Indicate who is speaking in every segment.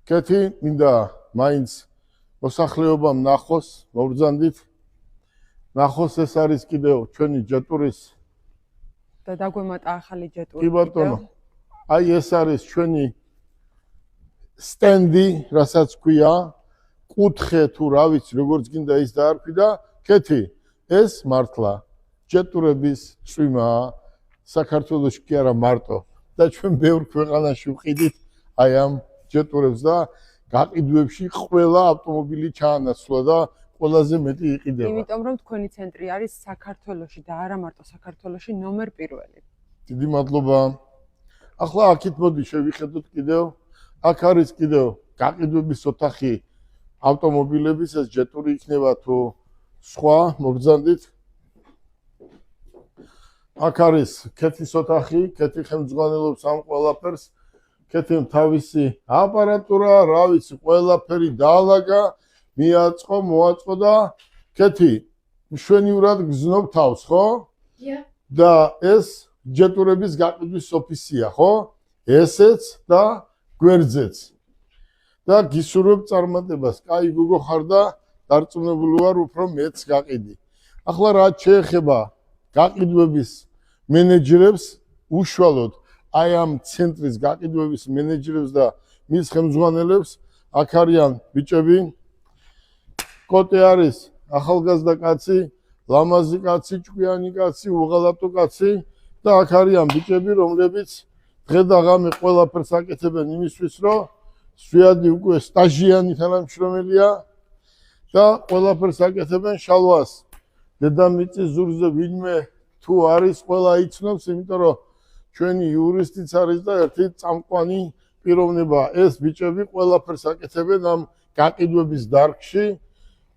Speaker 1: კეთი მინდა მაინც მოსახლეობამ ნახოს, მოვბრძანდით. ნახოს ეს არის კიდევ ჩვენი ჯეტურის
Speaker 2: და დაგვემატა ახალი ჯეტური.
Speaker 1: კი ბატონო. აი ეს არის ჩვენი სტენდი, რასაც ქვია, კუთხე თუ რა ვიცი, როგორც გინდა ის დაარქვი და კეთი, ეს მართლა ჯეტურების წვიმაა საქართველოში კი არა მარტო და ჩვენ ბევრ ქვეყანაში ვყიდით აი ამ ჯეტურებს და გაყიდვებში ყველა ავტომობილი ჩაანაცვლა და ყველაზე მეტი იყიდება.
Speaker 2: იმიტომ რომ თქვენი ცენტრი არის საქართველოში და არა მარტო საქართველოში ნომერ პირველი.
Speaker 1: დიდი მადლობა. ახლა აქეთ მოდი შევიხედოთ კიდევ. აქ არის კიდევ გაყიდვების ოთახი ავტომობილების, ეს ჯეტური იქნება თუ სხვა, მოგბრძანდით. აქ არის კეთის ოთახი, კეთი ხელმძღვანელობს ამ ყველაფერს. კეთემ თავისი აპარატურა, რა ვიცი, ყველაფერი დაალაგა, მიაწყო, მოაწყო და კეთი მშვენივრად გზნობ თავს, ხო? და ეს ჯეტურების გაყიდვის ოფისია, ხო? ესეც და გვერდზეც. და გისურვებ წარმატებას. კაი გოგო ხარ და დარწმუნებული ვარ, უფრო მეც გაყიდი. ახლა რაც შეეხება გაყიდვების მენეჯერებს, უშუალოდ აი ამ ცენტრის გაყიდვების მენეჯერებს და მის ხელმძღვანელებს, აქ არიან ბიჭები. კოტე არის ახალგაზრდა კაცი, ლამაზი კაცი, ჭკვიანი კაცი, უღალატო კაცი და აქ არიან ბიჭები, რომლებიც დღე და ღამე ყველაფერს აკეთებენ იმისთვის, რომ სვიადი უკვე სტაჟიანი თანამშრომელია და ყველაფერს აკეთებენ შალვას. დედამიწის ზურგზე ვინმე თუ არის, ყველა იცნობს, იმიტომ რომ ჩვენი იურისტიც არის და ერთი წამყვანი პიროვნება. ეს ბიჭები ყველაფერს აკეთებენ ამ გაყიდვების დარგში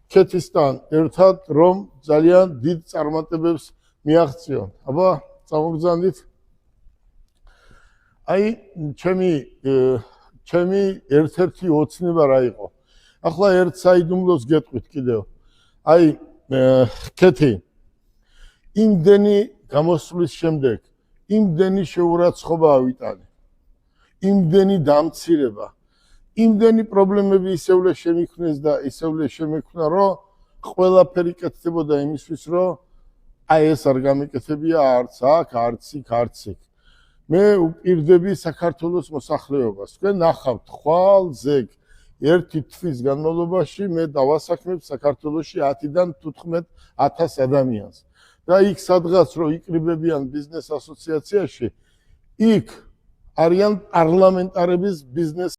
Speaker 1: კეთისთან ერთად, რომ ძალიან დიდ წარმატებებს მიაღწიონ. აბა, წამოგბრძანდით. აი, ჩემი ერთ-ერთი ოცნება რა იყო. ახლა ერთ საიდუმლოს გეტყვით კიდევ. აი, კეთი იმდენი გამოსვლის შემდეგ იმდენი შეურაცხყოფა ავიტანე, იმდენი დამცირება, იმდენი პრობლემები ისევლე შემიქმნეს და ისევლე შემექმნა, რომ ყველაფერი კეთდებოდა იმისთვის, რომ აი ეს არ გამეკეთებია არც აქ, არც იქ, არც იქ. მე უპირდები საქართველოს მოსახლეობას. თქვენ ნახავთ ხვალ ზეგ ერთი თვის განმავლობაში მე დავასაქმებ საქართველოში 10-დან 15,000 ადამიანს. და იქ სადღაც რო იკრიბებიან ბიზნეს ასოციაციაში, იქ არიან პარლამენტარების ბიზნეს